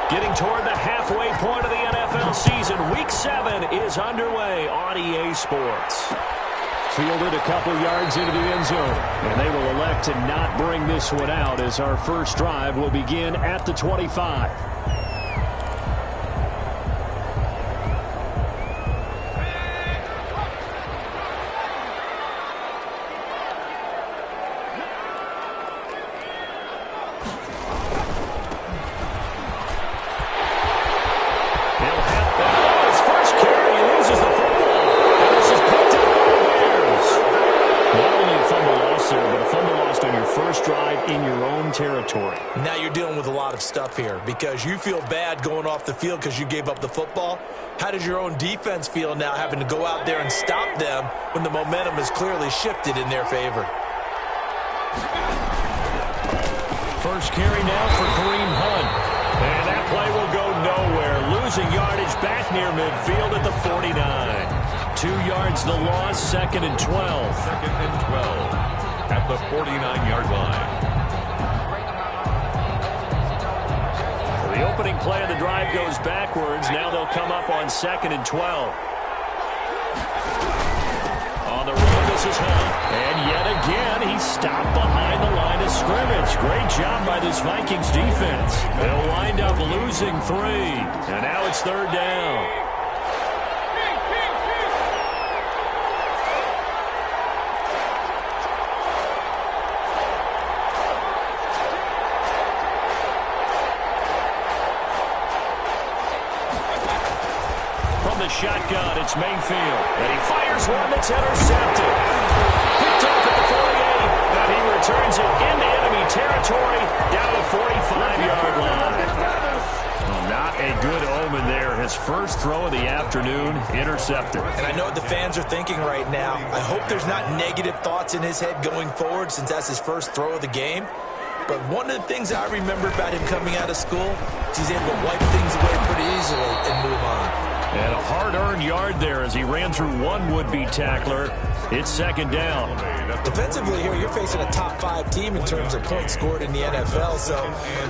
Getting toward the halfway point of the NFL season. Week 7 is underway on EA Sports. Fielded a couple yards into the end zone. And they will elect to not bring this one out as our first drive will begin at the 25. Now you're dealing with a lot of stuff here because you feel bad going off the field because you gave up the football. How does your own defense feel now having to go out there and stop them when the momentum is clearly shifted in their favor? First carry now for Kareem Hunt. And that play will go nowhere. Losing yardage back near midfield at the 49. 2 yards the loss, 2nd and 12. 2nd and 12 at the 49-yard line. The opening play of the drive goes backwards. Now they'll come up on 2nd and 12. On the run, this is Hunt. And yet again, he's stopped behind the line of scrimmage. Great job by this Vikings defense. They'll wind up losing 3. And now it's 3rd down. Shotgun, it's Mayfield. And he fires one that's intercepted. Picked off at the 48. And he returns it into enemy territory down the 45-yard line. Well, not a good omen there. His first throw of the afternoon intercepted. And I know what the fans are thinking right now. I hope there's not negative thoughts in his head going forward since that's his first throw of the game. But one of the things I remember about him coming out of school is he's able to wipe things away pretty easily and move on. And a hard-earned yard there as he ran through one would-be tackler. It's 2nd down. Defensively here, you're facing a top-5 team in terms of points scored in the NFL. So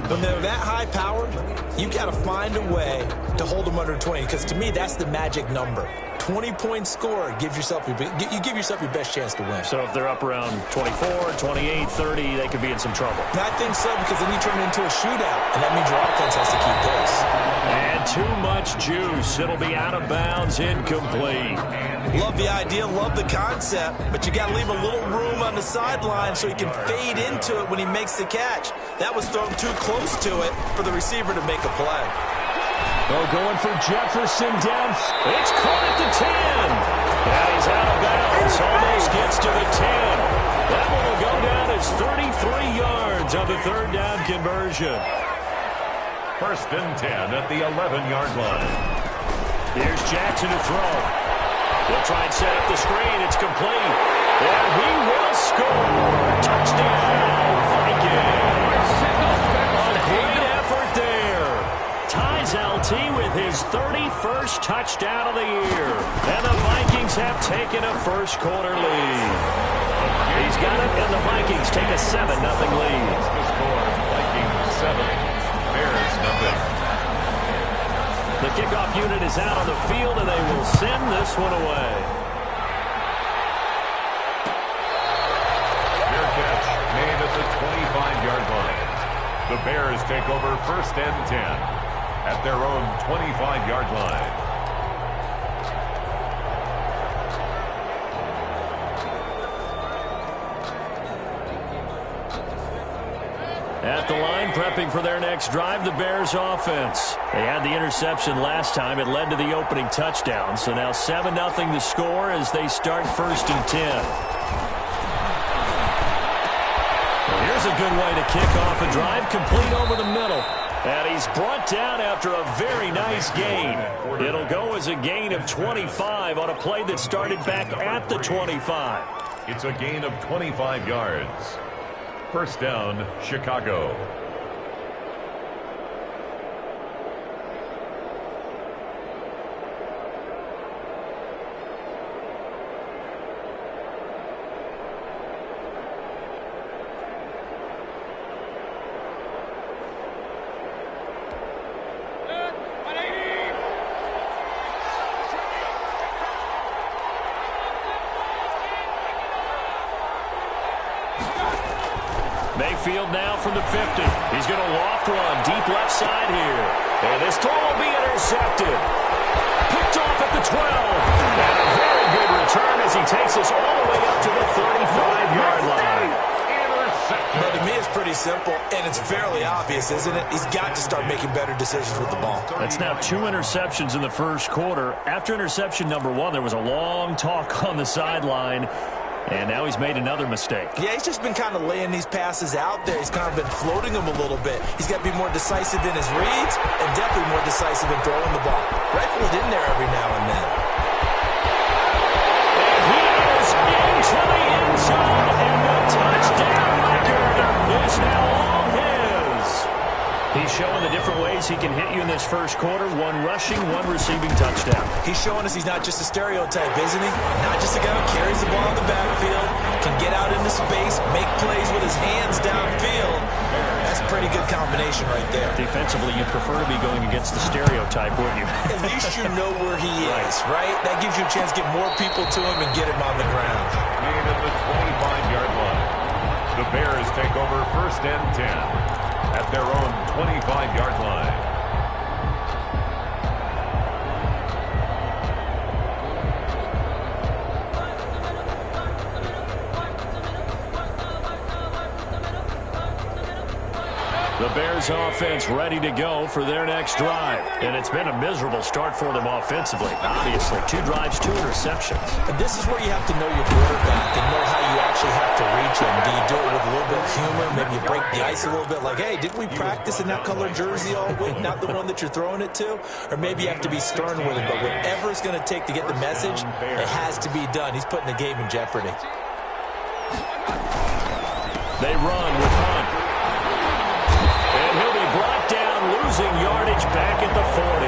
when they're that high-powered, you've got to find a way to hold them under 20. Because to me, that's the magic number. 20 points scored gives yourself you give yourself your best chance to win. So if they're up around 24, 28, 30, they could be in some trouble. And I think so because then you turn it into a shootout, and that means your offense has to keep pace. And too much juice. It'll be out of bounds, incomplete. Love the idea, love the concept, but you got to leave a little room on the sideline so he can fade into it when he makes the catch. That was thrown too close to it for the receiver to make a play. Oh, going for Jefferson down. It's caught at the 10. And he's out of bounds. Almost gets to the 10. That one will go down as 33 yards on the 3rd down conversion. 1st and 10 at the 11-yard line. Here's Jackson to throw. He'll try and set up the screen. It's complete. And he will score. Touchdown, Vikings. A great effort there. Ties LT with his 31st touchdown of the year. And the Vikings have taken a first-quarter lead. He's got it, and the Vikings take a 7-0 lead. The score, Vikings 7, Bears 0. The kickoff unit is out on the field, and they will send this one away. Fair catch made at the 25-yard line. The Bears take over 1st and 10 at their own 25-yard line. At the line, prepping for their next drive, the Bears offense. They had the interception last time. It led to the opening touchdown. So now 7-0 to score as they start 1st and 10. Well, here's a good way to kick off a drive, complete over the middle. And he's brought down after a very nice gain. It'll go as a gain of 25 on a play that started back at the 25. It's a gain of 25 yards. 1st down, Chicago. Mayfield now from the 50. He's going to loft one deep left side here. And this throw will be intercepted. Picked off at the 12. And a very good return as he takes us all the way up to the 35-yard line. But to me, it's pretty simple, and it's fairly obvious, isn't it? He's got to start making better decisions with the ball. That's now 2 interceptions in the first quarter. After interception number 1, there was a long talk on the sideline, and now he's made another mistake. Yeah, he's just been kind of laying these passes out there. He's kind of been floating them a little bit. He's got to be more decisive in his reads and definitely more decisive in throwing the ball. Rifle it in there every now and then. And he is into the end zone, and the touchdown record is now all his. He's showing the different ways he can hit you in this first quarter. 1 rushing, 1 receiving touchdown. He's showing us he's not just a stereotype, isn't he? Not just a guy who carries the ball in the backfield, can get out into space, make plays with his hands downfield. That's a pretty good combination right there. Defensively, you'd prefer to be going against the stereotype, wouldn't you? At least you know where he is, right? That gives you a chance to get more people to him and get him on the ground. Gain at the 25-yard line. The Bears take over 1st and 10 at their own 25-yard line. The Bears offense ready to go for their next drive. And it's been a miserable start for them offensively. Obviously, 2 drives, 2 interceptions. And this is where you have to know your quarterback and know how you actually have to reach him. Do you do it with a little bit of humor? Maybe you break the ice a little bit like, hey, didn't we practice in that color jersey all week? Not the one that you're throwing it to? Or maybe you have to be stern with him. But whatever it's going to take to get the message, it has to be done. He's putting the game in jeopardy. They run with Hunt. And he'll be brought down, losing yardage back at the 40.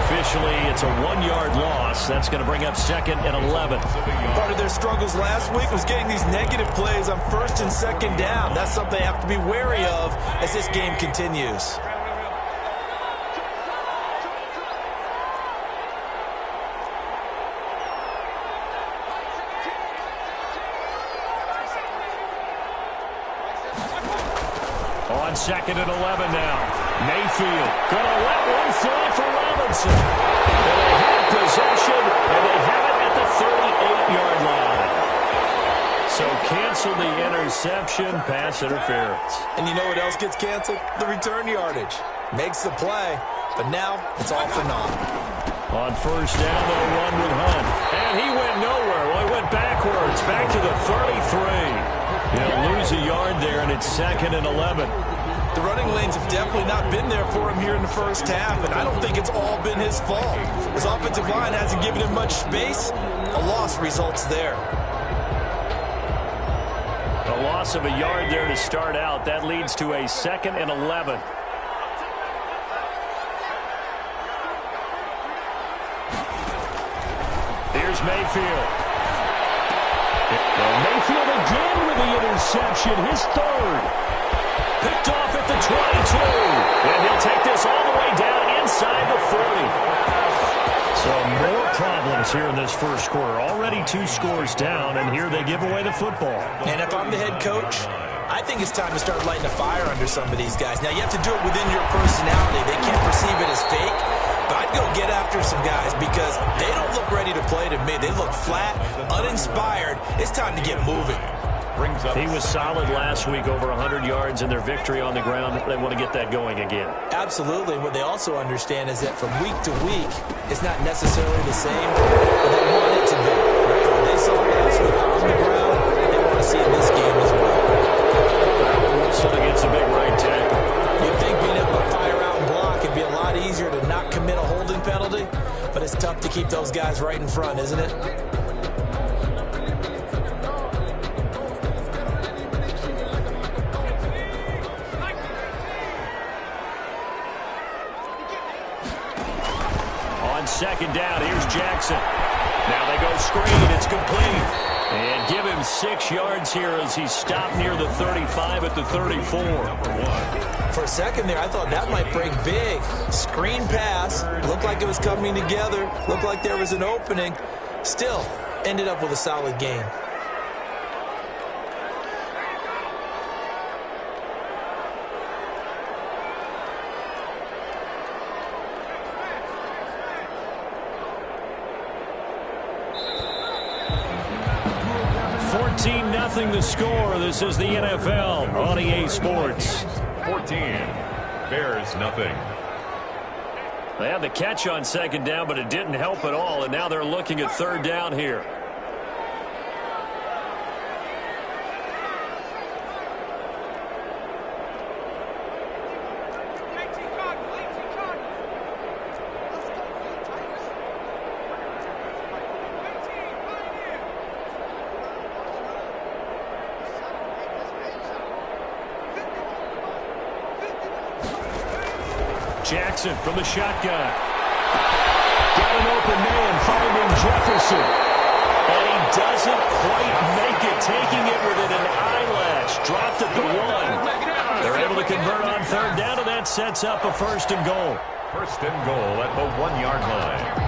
Officially, it's a 1-yard loss. That's going to bring up 2nd and 11. Part of their struggles last week was getting these negative plays on 1st and 2nd down. That's something they have to be wary of as this game continues. On 2nd and 11 now. Mayfield going to let one fly for Robinson. And they have possession, and they have it at the 38-yard line. So cancel the interception, pass interference. And you know what else gets canceled? The return yardage. Makes the play, but now it's all for naught. On 1st down, they'll run with Hunt. And he went nowhere. Well, he went backwards, back to the 33. He'll lose a yard there, and it's 2nd and 11. The running lanes have definitely not been there for him here in the first half, and I don't think it's all been his fault. His offensive line hasn't given him much space. A loss results there. A loss of a yard there to start out. That leads to a 2nd and 11. Here's Mayfield. Well, Mayfield again with the interception, his 3rd. Picked off at the 22. And he'll take this all the way down inside the 40. So more problems here in this first quarter. Already 2 scores down, and here they give away the football. And if I'm the head coach, I think it's time to start lighting a fire under some of these guys. Now, you have to do it within your personality. They can't perceive it as fake. But I'd go get after some guys because they don't look ready to play to me. They look flat, uninspired. It's time to get moving. He was solid last week, over 100 yards in their victory on the ground. They want to get that going again. Absolutely. And what they also understand is that from week to week, it's not necessarily the same, but they want it to be. Right? What they saw last week on the ground, they want to see in this game as well. Wilson against a big right tackle. You'd think being able to fire out and block would be a lot easier to not commit a holding penalty, but it's tough to keep those guys right in front, isn't it? On 2nd down, here's Jackson. Now they go screen. It's complete. And give him 6 yards here as he stopped near the 35 at the 34. For a second there, I thought that might break big. Screen pass. Looked like it was coming together. Looked like there was an opening. Still, ended up with a solid game. 14-0 the score. This is the NFL on EA Sports. 14, Bears nothing. They had the catch on second down, but it didn't help at all, and now they're looking at third down here. Jackson from the shotgun. Got an open man, finding Jefferson. And he doesn't quite make it, taking it within an eyelash. Dropped at the 1. They're able to convert on third down, and that sets up a first and goal. First and goal at the 1-yard line.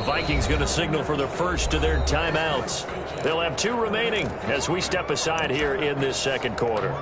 Vikings going to signal for the first of their timeouts. They'll have 2 remaining as we step aside here in this second quarter.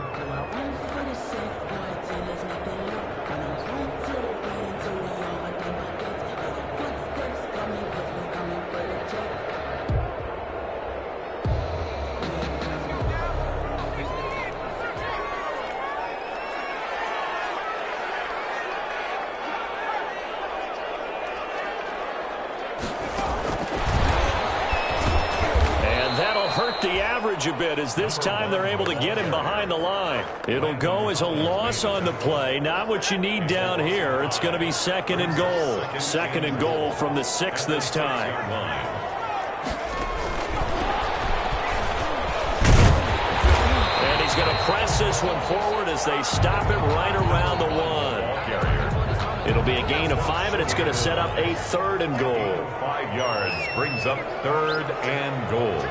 A bit as this time they're able to get him behind the line. It'll go as a loss on the play. Not what you need down here. It's going to be second and goal. Second and goal from the 6 this time. And he's going to press this one forward as they stop it right around the 1. It'll be a gain of 5, and it's going to set up a third and goal. 5 yards brings up third and goal.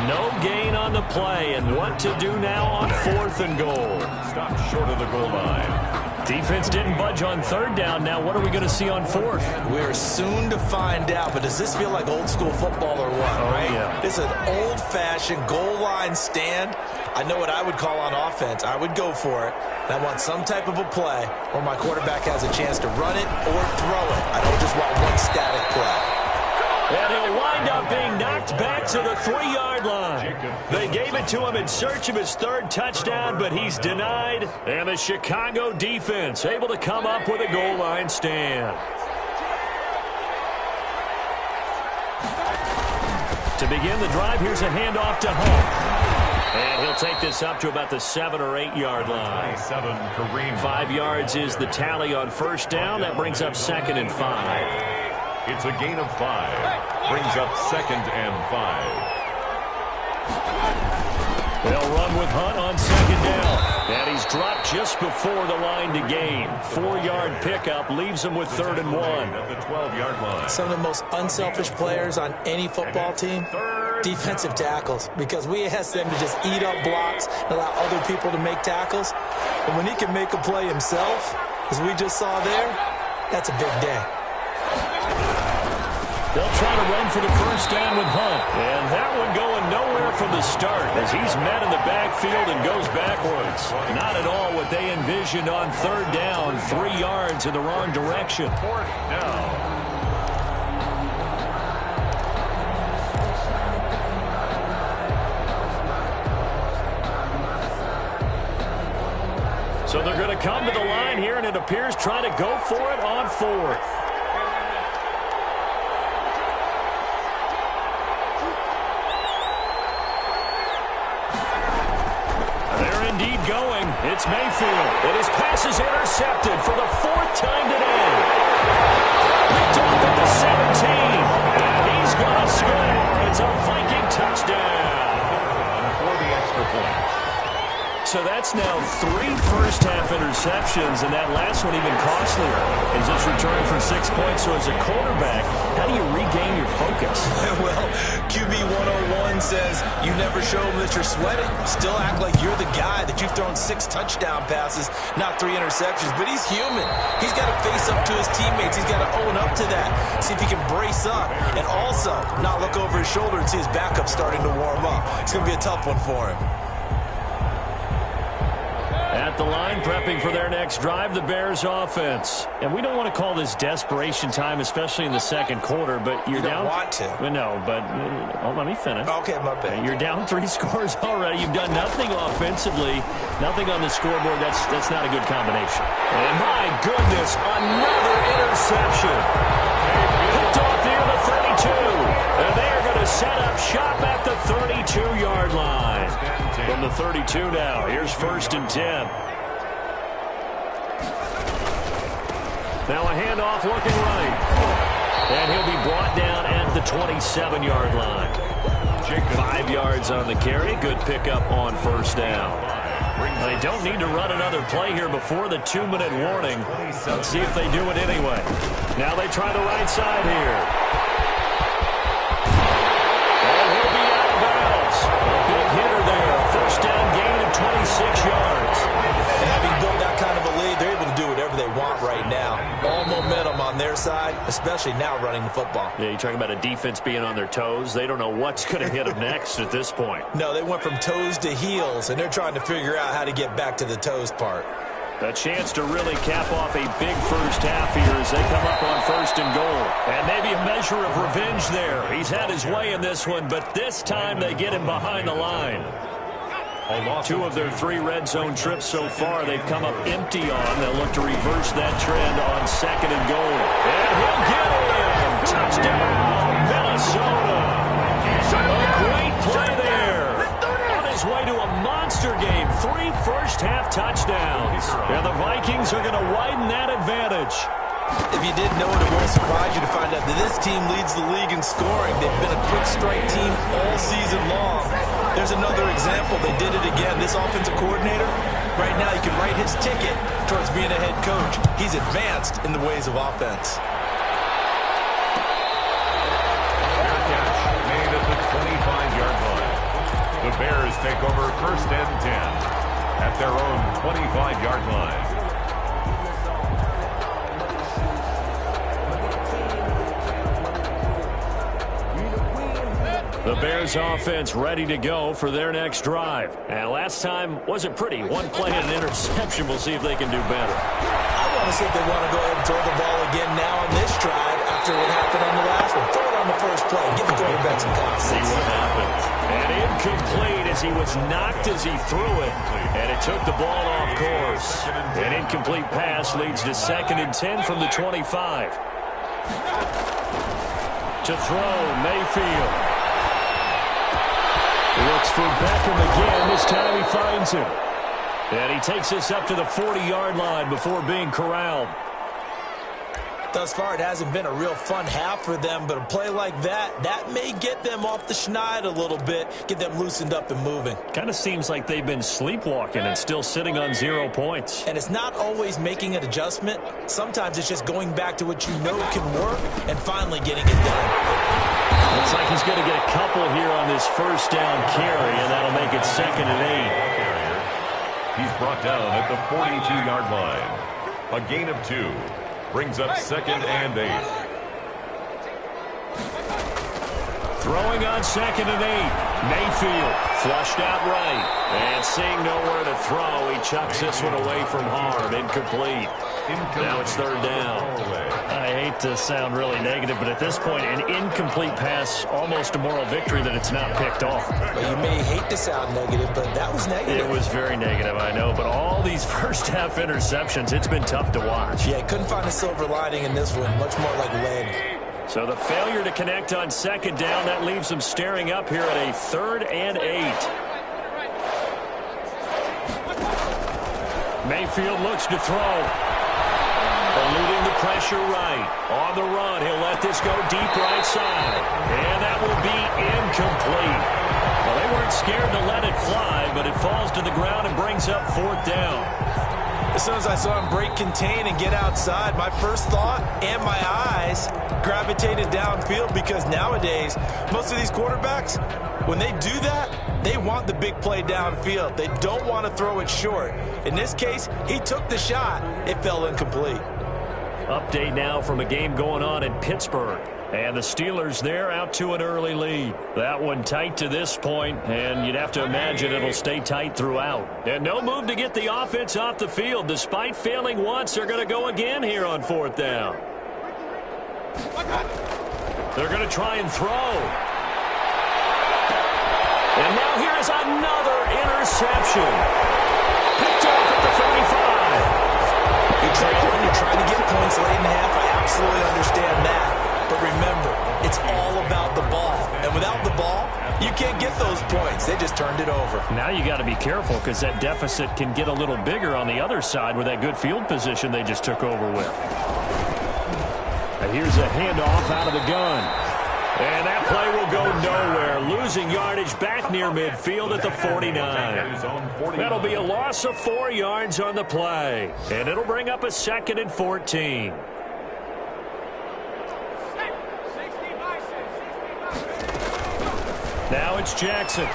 No gain on the play, and what to do now on fourth and goal. Stop short of the goal line. Defense didn't budge on third down. Now what are we going to see on fourth? We're soon to find out, but does this feel like old school football or what, right? Yeah. This is an old-fashioned goal line stand. I know what I would call on offense. I would go for it. And I want some type of a play where my quarterback has a chance to run it or throw it. I don't just want one static play. And he'll wind up being knocked back to the 3-yard line. They gave it to him in search of his third touchdown, but he's denied. And the Chicago defense able to come up with a goal line stand. To begin the drive, here's a handoff to Hunt. And he'll take this up to about the 7 or 8 yard line. 5 yards is the tally on first down. That brings up second and 5. It's a gain of 5. Brings up second and 5. They'll run with Hunt on second down. And he's dropped just before the line to gain. 4-yard pickup leaves him with third and 1. At the 12-yard line. Some of the most unselfish players on any football team, defensive tackles, because we ask them to just eat up blocks and allow other people to make tackles. But when he can make a play himself, as we just saw there, that's a big day. They'll try to run for the first down with Hunt. And that one going nowhere from the start as he's met in the backfield and goes backwards. Not at all what they envisioned on third down. 3 yards in the wrong direction. Fourth down. So they're going to come to the line here, and it appears trying to go for it on fourth. Going. It's Mayfield. And his pass is intercepted for the 4th time today. Picked off at the 17. And he's going to score. It's a Viking touchdown. For the extra point. So that's now 3 first-half interceptions, and that last one even costlier. He's just returned for 6 points. So as a quarterback, how do you regain your focus? Well, QB 101 says you never show them that you're sweating. Still act like you're the guy, that you've thrown 6 touchdown passes, not 3 interceptions. But he's human. He's got to face up to his teammates. He's got to own up to that. See if he can brace up and also not look over his shoulder and see his backup starting to warm up. It's going to be a tough one for him. At the line, prepping for their next drive, the Bears offense. And we don't want to call this desperation time, especially in the second quarter, but you're down. You don't want to. No, but let me finish. Okay, my bad. You're down 3 scores already. You've done nothing offensively, nothing on the scoreboard. That's not a good combination. And my goodness, another interception. Picked off near the 32. And they are going to set up shop at the 32-yard line. From the 32 now, here's 1st and 10. Now a handoff looking right. And he'll be brought down at the 27-yard line. 5 yards on the carry. Good pickup on 1st down. They don't need to run another play here before the 2-minute warning. Let's see if they do it anyway. Now they try the right side here. And he'll be out of bounds. A big hitter there. 1st down gain of 26 yards. And having built that kind of a lead, they're able to do whatever they want right now. All momentum on their side, especially now running the football. Yeah, you're talking about a defense being on their toes. They don't know what's going to hit them next at this point. No, they went from toes to heels, and they're trying to figure out how to get back to the toes part. A chance to really cap off a big first half here as they come up on 1st and goal. And maybe a measure of revenge there. He's had his way in this one, but this time they get him behind the line. 2 of their 3 red zone trips so far they've come up empty on. They'll look to reverse that trend on 2nd and goal. And he'll get him. Touchdown, Minnesota. A great play there. On his way to a monster game. 3 first-half touchdowns. And the Vikings are going to widen that advantage. If you didn't know it, it won't surprise you to find out that this team leads the league in scoring. They've been a quick strike team all season long. There's another example. They did it again. This offensive coordinator, right now, you can write his ticket towards being a head coach. He's advanced in the ways of offense. Made at the 25-yard line. The Bears take over 1st and 10 at their own 25-yard line. The Bears offense ready to go for their next drive. And last time wasn't pretty. 1 play and an interception. We'll see if they can do better. I want to see if they want to go ahead and throw the ball again now on this drive after what happened on the last one. Throw it on the first play. Give the quarterback some confidence. See what happens. And incomplete as he was knocked as he threw it. And it took the ball off course. An incomplete pass leads to 2nd and 10 from the 25. To throw, Mayfield. Looks for Beckham again. This time he finds him. And he takes this up to the 40-yard line before being corralled. Thus far, it hasn't been a real fun half for them, but a play like that may get them off the schneid a little bit, get them loosened up and moving. Kind of seems like they've been sleepwalking and still sitting on 0 points. And it's not always making an adjustment. Sometimes it's just going back to what you know can work and finally getting it done. Looks like he's going to get a couple here on this 1st down carry, and that'll make it 2nd and 8. He's brought down at the 42-yard line. A gain of 2 brings up 2nd and 8. Throwing on 2nd and 8. Mayfield flushed out right. And seeing nowhere to throw, he chucks this one away from harm. Incomplete. Now it's 3rd down. I hate to sound really negative, but at this point, an incomplete pass, almost a moral victory that it's not picked off. Well, you may hate to sound negative, but that was negative. It was very negative, I know. But all these first-half interceptions, it's been tough to watch. Yeah, couldn't find a silver lining in this one. Much more like lead. So the failure to connect on 2nd down, that leaves them staring up here at a 3rd and 8. Mayfield looks to throw. Eluding the pressure right. On the run, he'll let this go deep right side. And that will be incomplete. Well, they weren't scared to let it fly, but it falls to the ground and brings up 4th down. As soon as I saw him break contain and get outside, my first thought and my eyes gravitated downfield, because nowadays, most of these quarterbacks, when they do that, they want the big play downfield. They don't want to throw it short. In this case, he took the shot. It fell incomplete. Update now from a game going on in Pittsburgh. And the Steelers there out to an early lead. That one tight to this point, and you'd have to imagine it'll stay tight throughout. And no move to get the offense off the field. Despite failing once, they're going to go again here on 4th down. They're going to try and throw. And now here is another interception. Picked off at the 35. You're trailing, you're trying to get points late in the half. I absolutely understand that. But remember, it's all about the ball. And without the ball, you can't get those points. They just turned it over. Now you got to be careful, because that deficit can get a little bigger on the other side with that good field position they just took over with. And here's a handoff out of the gun. And that play will go nowhere. Losing yardage back near midfield at the 49. That'll be a loss of 4 yards on the play. And it'll bring up a 2nd and 14. Now it's Jackson. And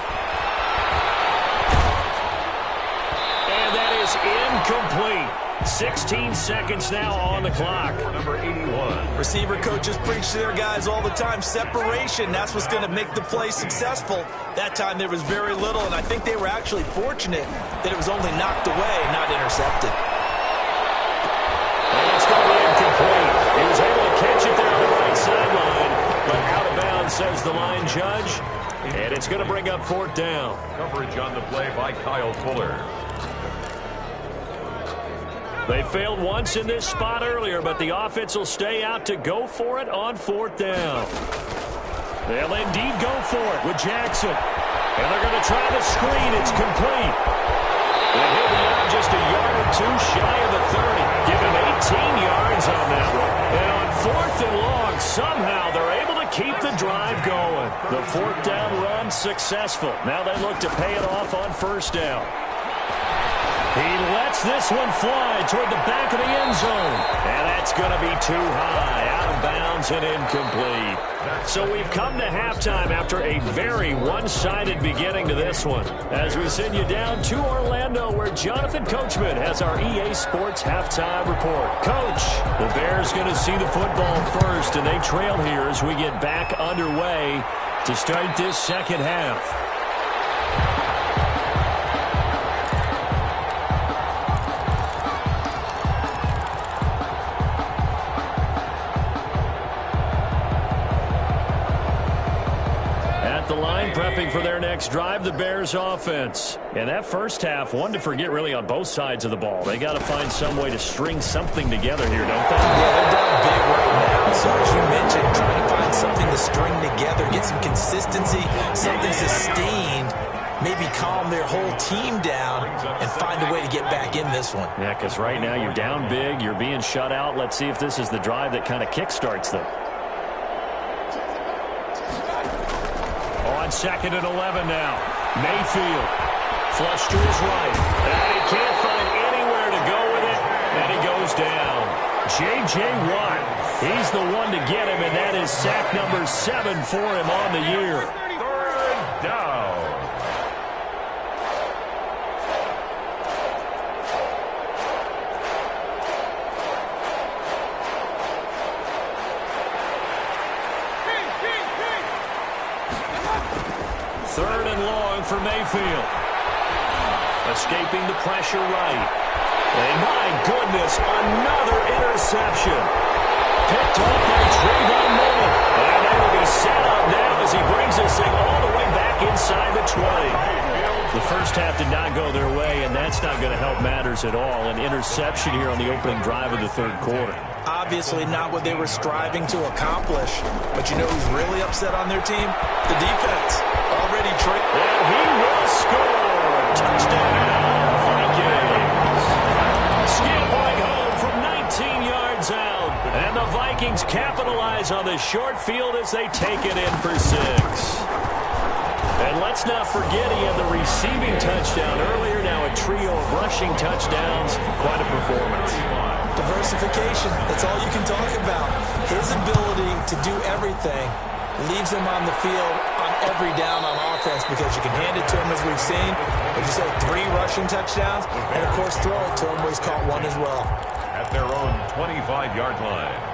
that is incomplete. 16 seconds now on the clock. Number 81. Receiver coaches preach to their guys all the time. Separation, that's what's going to make the play successful. That time there was very little, and I think they were actually fortunate that it was only knocked away, not intercepted. And it's going to be incomplete. He was able to catch it there on the right sideline, but out of bounds, says the line judge. And it's going to bring up 4th down. Coverage on the play by Kyle Fuller. They failed once in this spot earlier, but the offense will stay out to go for it on 4th down. They'll indeed go for it with Jackson. And they're going to try the screen. It's complete. And he'll be out just a yard or two shy of the 30. Give him 18 yards on that one. And on 4th and long, somehow they're able to keep the drive going. The 4th down run successful. Now they look to pay it off on 1st down. He lets this one fly toward the back of the end zone. And that's going to be too high, out of bounds and incomplete. So we've come to halftime after a very one-sided beginning to this one. As we send you down to Orlando, where Jonathan Coachman has our EA Sports halftime report. Coach, the Bears going to see the football first, and they trail here as we get back underway to start this second half. Prepping for their next drive, the Bears offense. And that first half, one to forget really on both sides of the ball. They got to find some way to string something together here, don't they? Yeah, they're down big right now. So as you mentioned, trying to find something to string together, get some consistency, something sustained, maybe calm their whole team down and find a way to get back in this one. Yeah, because right now you're down big, you're being shut out. Let's see if this is the drive that kind of kickstarts them. On 2nd and 11 now. Mayfield. Flush to his right. And he can't find anywhere to go with it. And he goes down. J.J. Watt. He's the one to get him, and that is sack number 7 for him on the year. 3rd down. Third and long for Mayfield. Escaping the pressure right. And my goodness, another interception. Picked off by Trayvon Mullen. And they will be set up now as he brings this thing all the way back inside the 20. The first half did not go their way, and that's not going to help matters at all. An interception here on the opening drive of the 3rd quarter. Obviously not what they were striving to accomplish. But you know who's really upset on their team? The defense. Already tricked. And he will score. Touchdown, Vikings. Scampering home from 19 yards out. And the Vikings capitalize on the short field as they take it in for 6. And let's not forget he had the receiving touchdown earlier. Now a trio of rushing touchdowns. Quite a performance. Diversification. That's all you can talk about. His ability to do everything leaves him on the field on every down on offense because you can hand it to him as we've seen. Would you say 3 rushing touchdowns? And, of course, throw it to him where he's caught 1 as well. At their own 25-yard line.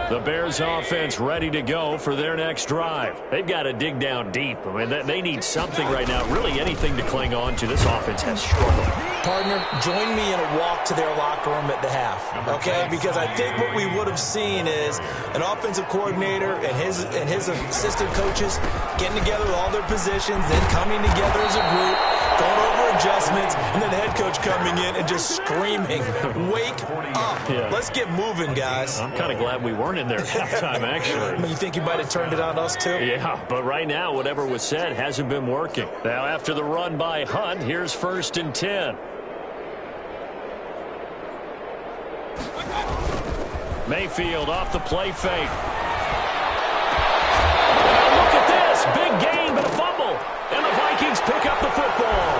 The Bears offense ready to go for their next drive. They've got to dig down deep. I mean, they need something right now, really anything to cling on to. This offense has struggled. Partner, join me in a walk to their locker room at the half, okay? Because I think what we would have seen is an offensive coordinator and his assistant coaches getting together with all their positions, then coming together as a group, going over adjustments, and then the head coach coming in and just screaming, wake up. Yeah. Let's get moving, guys. I'm kind of glad we weren't in there at halftime, actually. You think you might have turned it on us, too? Yeah, but right now, whatever was said hasn't been working. Now, after the run by Hunt, here's 1st and 10. Mayfield off the play fake. Now look at this. Big gain, but a fumble. And the Vikings pick up the football.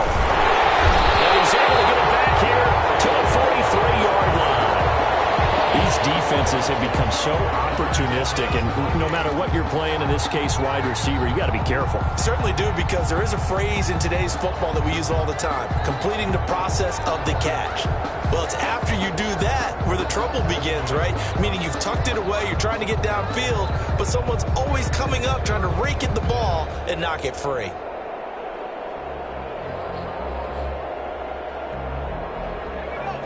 And he's able to get it back here to the 43-yard line. These defenses have become so opportunistic, and no matter what you're playing, in this case, wide receiver, you got to be careful. Certainly do, because there is a phrase in today's football that we use all the time, completing the process of the catch. Well, it's after you do that where the trouble begins, right? Meaning you've tucked it away, you're trying to get downfield, but someone's always coming up trying to rake at the ball and knock it free.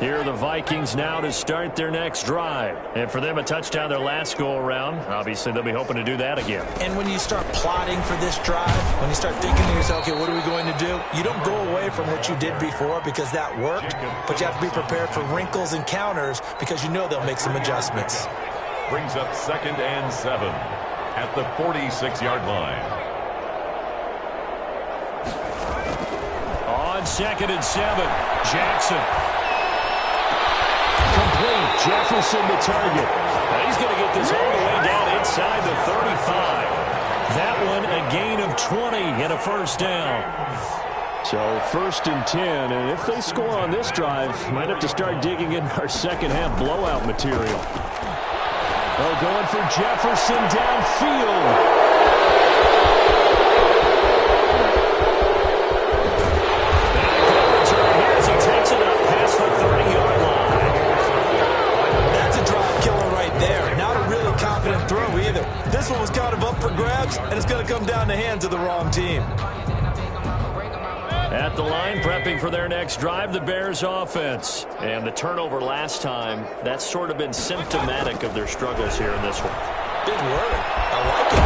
Here are the Vikings now to start their next drive. And for them, a touchdown their last go-around. Obviously, they'll be hoping to do that again. And when you start plotting for this drive, when you start thinking to yourself, okay, what are we going to do? You don't go away from what you did before because that worked, but you have to be prepared for wrinkles and counters because you know they'll make some adjustments. Brings up 2nd and 7 at the 46-yard line. On 2nd and 7, Jackson. Complete. Jefferson the target. Now he's going to get this all the way down inside the 35. That one a gain of 20 and a 1st down. So 1st and 10, and if they score on this drive, might have to start digging in our second half blowout material. Oh, going for Jefferson downfield. This one was kind of up for grabs, and it's going to come down the hands of the wrong team. At the line, prepping for their next drive, the Bears offense. And the turnover last time, that's sort of been symptomatic of their struggles here in this one. Big word. I like it,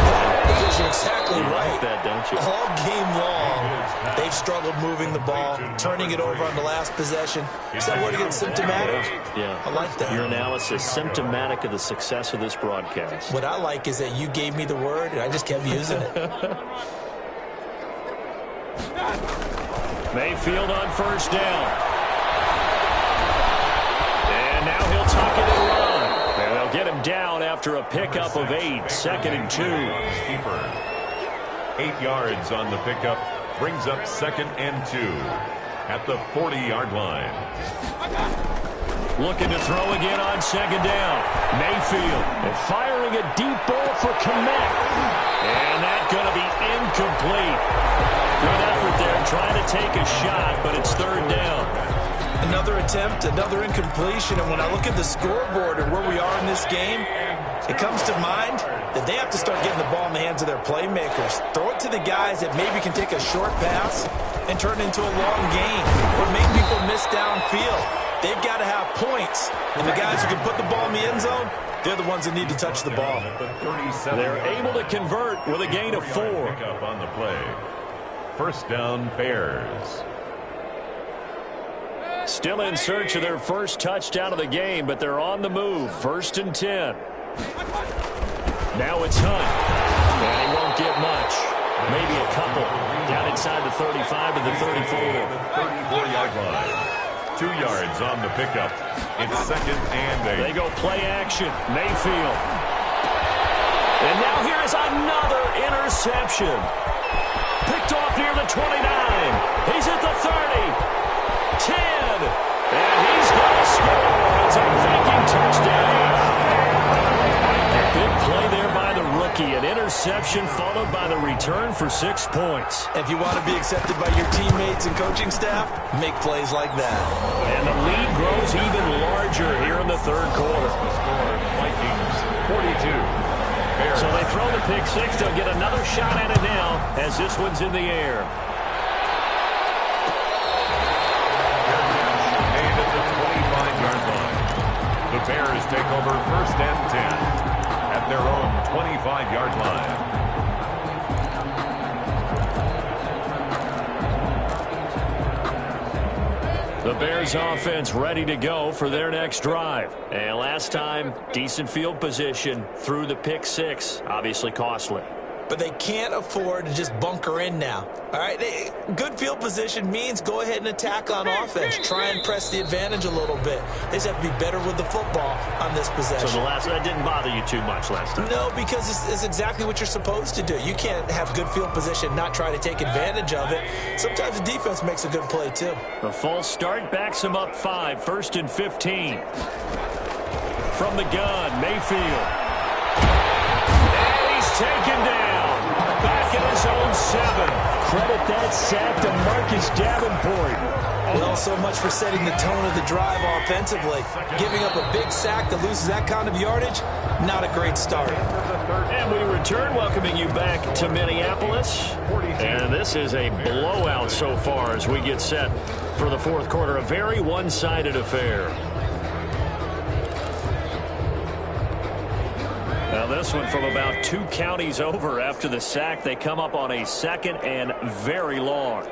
because you're exactly right. You like that, don't you? All game long, they've struggled moving the ball, turning it over on the last possession. Is that word again, symptomatic? Yeah. I like that. Your analysis, symptomatic of the success of this broadcast. What I like is that you gave me the word, and I just kept using it. Mayfield on 1st down. And now he'll tuck it and run. And they'll get him down after a pickup of 8, 2nd and 2. Keeper. 8 yards on the pickup. Brings up 2nd and 2 at the 40-yard line. Looking to throw again on 2nd down. Mayfield firing a deep ball for Kmet. And that's going to be incomplete. Good effort there, trying to take a shot, but it's 3rd down. Another attempt, another incompletion, and when I look at the scoreboard and where we are in this game, it comes to mind that they have to start getting the ball in the hands of their playmakers. Throw it to the guys that maybe can take a short pass and turn it into a long gain or make people miss downfield. They've got to have points, and the guys who can put the ball in the end zone, they're the ones that need to touch the ball. They're able to convert with a gain of 4. Up on the play. 1st down, Bears. Still in search of their first touchdown of the game, but they're on the move. 1st and 10. Now it's Hunt. And he won't get much. Maybe a couple. Down inside the 35 to the 34. 34-yard line. 2 yards on the pickup. It's 2nd and 8. They go play action. Mayfield. And now here is another interception. Picked off near the 29. He's at the 30. 10. And he's going to score. It's a Viking touchdown. Big play there by the rookie. An interception followed by the return for 6 points. If you want to be accepted by your teammates and coaching staff, make plays like that. And the lead grows even larger here in the third quarter. Vikings 42. Bears. So they throw the pick six. They'll get another shot at it now as this one's in the air. Made at the 25-yard line. The Bears take over 1st and 10 at their own 25-yard line. The Bears offense ready to go for their next drive. And last time, decent field position through the pick six. Obviously costly. But they can't afford to just bunker in now. All right, good field position means go ahead and attack on offense. Try and press the advantage a little bit. They just have to be better with the football on this possession. So that didn't bother you too much last time? No, because it's exactly what you're supposed to do. You can't have good field position, not try to take advantage of it. Sometimes the defense makes a good play, too. The false start backs him up 5, 1st and 15. From the gun, Mayfield. And he's taken down. Back in his own 7. Credit that sack to Marcus Davenport. Well, so much for setting the tone of the drive offensively. Giving up a big sack that loses that kind of yardage, not a great start. And we return, welcoming you back to Minneapolis. And this is a blowout so far as we get set for the fourth quarter. A very one-sided affair. Now this one from about 2 counties over after the sack. They come up on a 2nd and very long.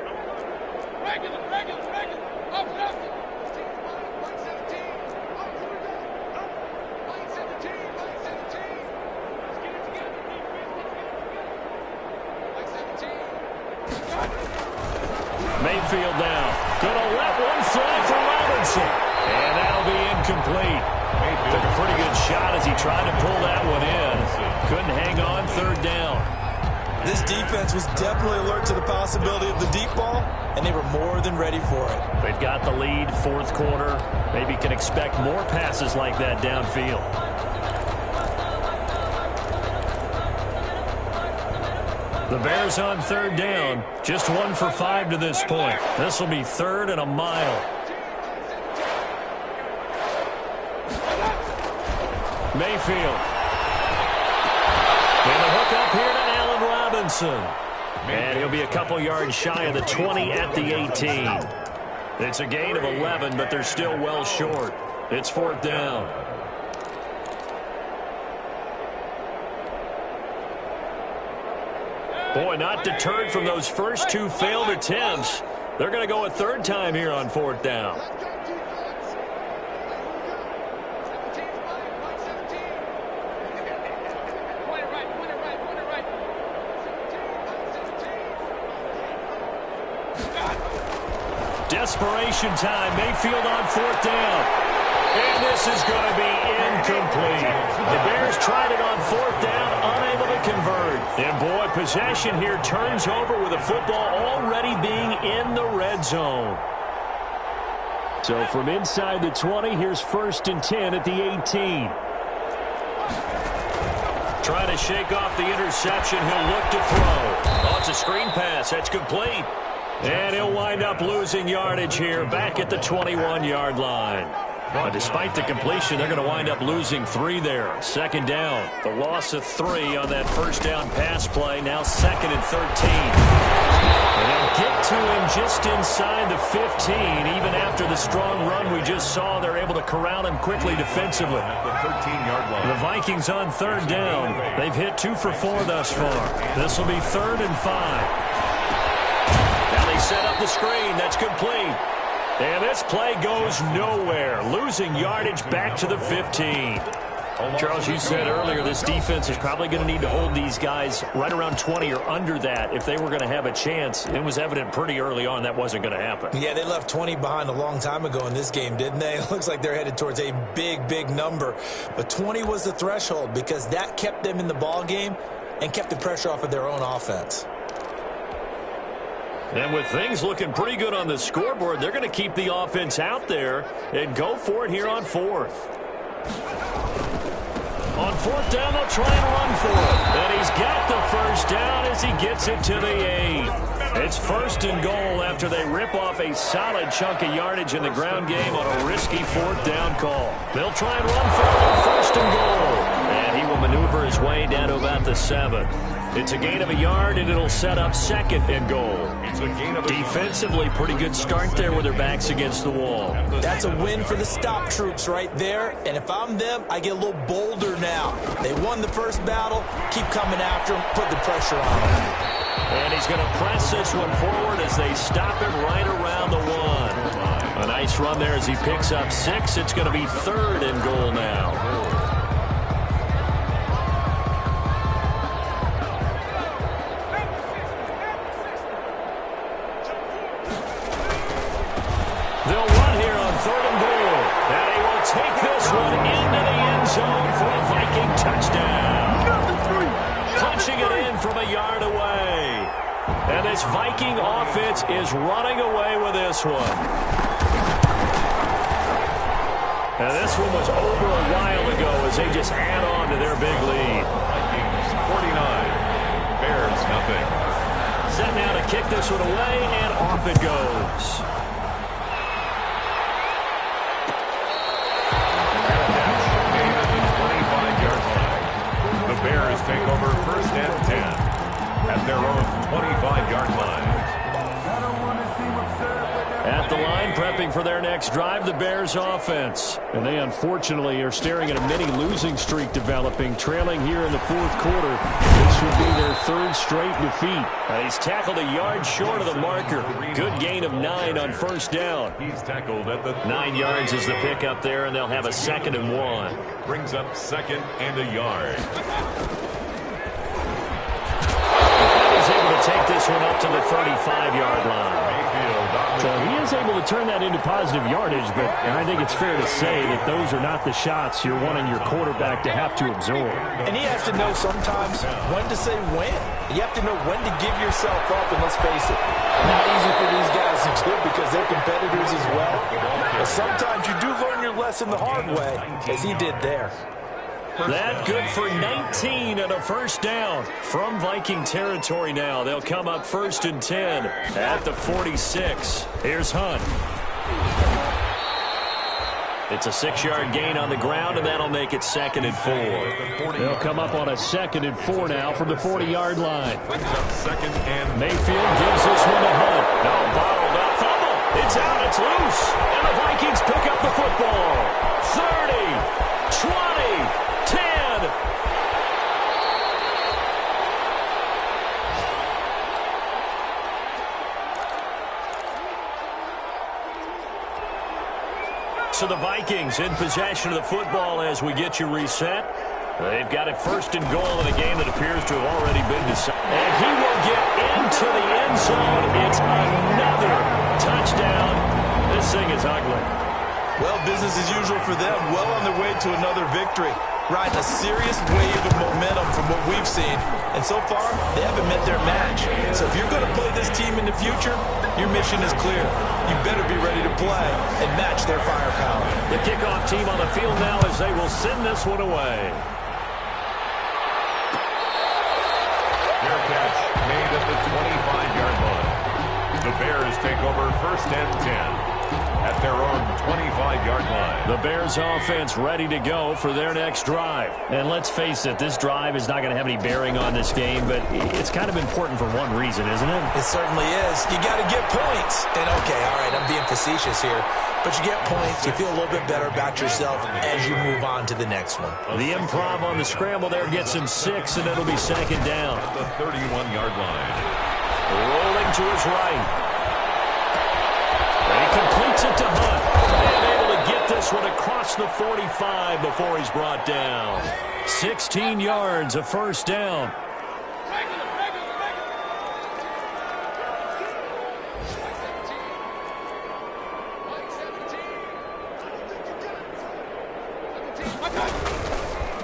Mayfield now. Gonna let one fly for Robinson. And that'll be incomplete. Took a pretty good shot as he tried to pull that one in. Couldn't hang on, 3rd down. This defense was definitely alert to the possibility of the deep ball, and they were more than ready for it. They've got the lead, 4th quarter. Maybe can expect more passes like that downfield. The Bears on 3rd down. Just 1 for 5 to this point. This will be 3rd and a mile. Mayfield. And a hook up here to Allen Robinson. And he'll be a couple yards shy of the 20 at the 18. It's a gain of 11, but they're still well short. It's 4th down. Boy, not deterred from those first 2 failed attempts. They're going to go a 3rd time here on 4th down. Desperation time. Mayfield on 4th down. And this is going to be incomplete. The Bears tried it on 4th down, unable to convert. And boy, possession here turns over with the football already being in the red zone. So from inside the 20, here's 1st and 10 at the 18. Trying to shake off the interception. He'll look to throw. Oh, it's a screen pass. That's complete. And he'll wind up losing yardage here back at the 21-yard line. But despite the completion, they're going to wind up losing 3 there. 2nd down. The loss of 3 on that 1st down pass play. Now 2nd and 13. And they'll get to him just inside the 15. Even after the strong run we just saw, they're able to corral him quickly defensively. At the 13-yard line. The Vikings on 3rd down. They've hit 2 for 4 thus far. This will be 3rd and 5. Now they set up the screen. That's complete. And this play goes nowhere. Losing yardage back to the 15. Charles, you said earlier this defense is probably going to need to hold these guys right around 20 or under that if they were going to have a chance. It was evident pretty early on that wasn't going to happen. Yeah, they left 20 behind a long time ago in this game, didn't they? It looks like they're headed towards a big, big number. But 20 was the threshold because that kept them in the ball game and kept the pressure off of their own offense. And with things looking pretty good on the scoreboard, they're going to keep the offense out there and go for it here on fourth. On fourth down, they'll try and run for it. And he's got the first down as he gets it to the 8. It's first and goal after they rip off a solid chunk of yardage in the ground game on a risky fourth down call. They'll try and run for it on first and goal. And he will maneuver his way down to about the 7. It's a gain of a yard, and it'll set up second and goal. Defensively, pretty good start there with their backs against the wall. That's a win for the stop troops right there. And if I'm them, I get a little bolder now. They won the first battle. Keep coming after them. Put the pressure on them. And he's going to press this one forward as they stop it right around the 1. A nice run there as he picks up 6. It's going to be third and goal now. They'll run here on third and goal. And he will take this one into the end zone for a Viking touchdown. Punching it in from a yard away. And this Viking offense is running away with this one. And this one was over a while ago as they just add on to their big lead. Vikings 49, Bears nothing. Set now to kick this one away, and off it goes. Bears take over first and 10 at their own 25-yard line. At the line, prepping for their next drive, the Bears offense. And they unfortunately are staring at a mini losing streak developing, trailing here in the fourth quarter. This would be their third straight defeat. He's tackled a yard short of the marker. Good gain of 9 on first down. He's tackled at the 9 yards is the pickup there, and they'll have a 2nd and 1. Brings up 2nd and a yard. He's able to take this one up to the 35-yard line. So he is able to turn that into positive yardage, but I think it's fair to say that those are not the shots you're wanting your quarterback to have to absorb. And he has to know sometimes when to say when. You have to know when to give yourself up, and let's face it, not easy for these guys to do because they're competitors as well. But sometimes you do learn your lesson the hard way, as he did there. That good for 19 and a first down from Viking territory now. They'll come up first and 10 at the 46. Here's Hunt. It's a 6-yard gain on the ground, and that'll make it 2nd and 4. They'll come up on a 2nd and 4 now from the 40-yard line. Mayfield gives this one to Hunt. No, bottled up. Fumble. It's out. It's loose. And the Vikings pick up the football. 30, 20, 10. So the Vikings in possession of the football as we get you reset. They've got it first and goal in a game that appears to have already been decided. And he will get into the end zone. It's another touchdown. This thing is ugly. Well, business as usual for them. Well on their way to another victory. Riding a serious wave of momentum from what we've seen. And so far, they haven't met their match. So if you're going to play this team in the future, your mission is clear. You better be ready to play and match their firepower. The kickoff team on the field now as they will send this one away. Fair catch made at the 25-yard line. The Bears take over first and 10 at their own 25-yard line. The Bears offense ready to go for their next drive. And let's face it, this drive is not going to have any bearing on this game, but it's kind of important for one reason, isn't it? It certainly is. You got to get points. And okay, all right, I'm being facetious here, but you get points, you feel a little bit better about yourself as you move on to the next one. The improv on the scramble there gets him 6, and it'll be 2nd down. At the 31-yard line. Rolling to his right. And he completes it to Hunt. And able to get get this one across the 45 before he's brought down. 16 yards, a first down.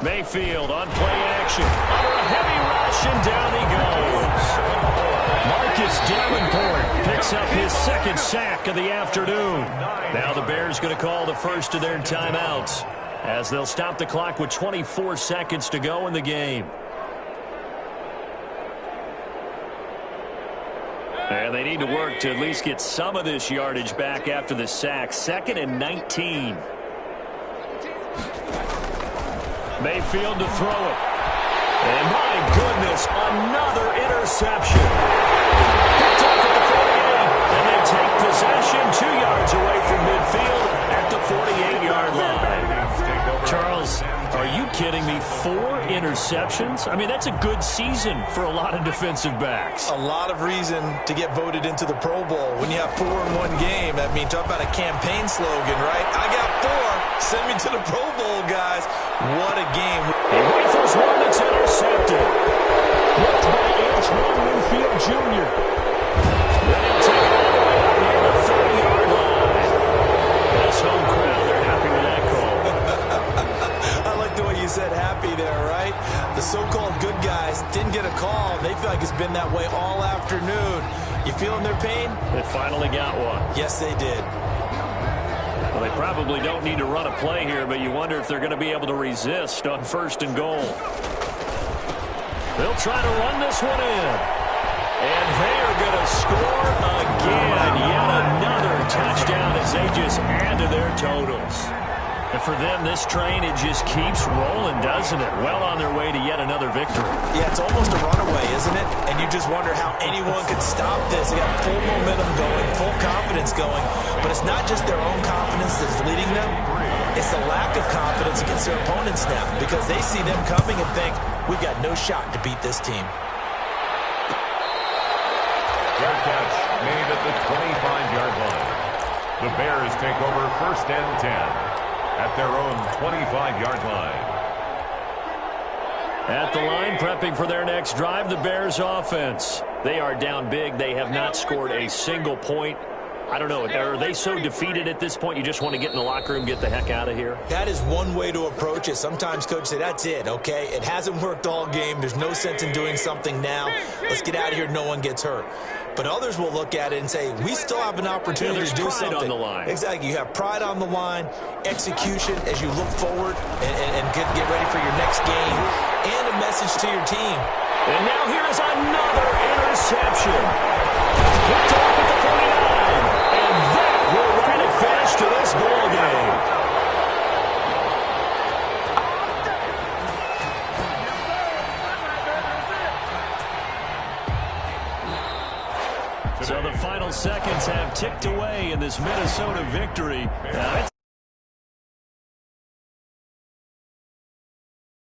Mayfield on play action. Under a heavy rush, and down he goes. Marcus Davenport picks up his second sack of the afternoon. Now the Bears going to call the first of their timeouts as they'll stop the clock with 24 seconds to go in the game. And they need to work to at least get some of this yardage back after the sack. 2nd and 19. Mayfield to throw it. And my goodness, another interception. Picked up at the 48, and they take possession 2 yards away from midfield at the 48-yard line. Charles, are you kidding me? 4 interceptions? I mean, that's a good season for a lot of defensive backs. A lot of reason to get voted into the Pro Bowl. When you have 4 in one game, I mean, talk about a campaign slogan, right? I got 4. Send me to the Pro Bowl, guys. What a game. He rifles one that's intercepted. Blocked by Antoine Winfield Jr. Then he'll take it all the way out near the 30-yard line. This home crowd, they're happy with that call. I like the way you said happy there, right? The so-called good guys didn't get a call. They feel like it's been that way all afternoon. You feeling their pain? They finally got one. Yes, they did. Well, they probably don't need to run a play here, but you wonder if they're going to be able to resist on 1st and goal. They'll try to run this one in. And they are going to score again. Yet another touchdown as they just add to their totals. And for them, this train, it just keeps rolling, doesn't it? Well on their way to yet another victory. Yeah, it's almost a runaway, isn't it? And you just wonder how anyone could stop this. They got full momentum going, full confidence going. But it's not just their own confidence that's leading them. It's the lack of confidence against their opponents now, because they see them coming and think, we've got no shot to beat this team. Fair catch made at the 25-yard line. The Bears take over 1st and 10. At their own 25-yard line. At the line, prepping for their next drive, the Bears offense. They are down big. They have not scored a single point. I don't know. Are they so defeated at this point you just want to get in the locker room, get the heck out of here? That is one way to approach it. Sometimes coaches say, that's it, okay? It hasn't worked all game. There's no sense in doing something now. Let's get out of here. No one gets hurt. But others will look at it and say, we still have an opportunity to do something. On the line. Exactly. You have pride on the line, execution as you look forward and get ready for your next game, and a message to your team. And now here is another interception. Picked off at the 49. And that will write a finish to this ball game. So the final seconds have ticked away in this Minnesota victory.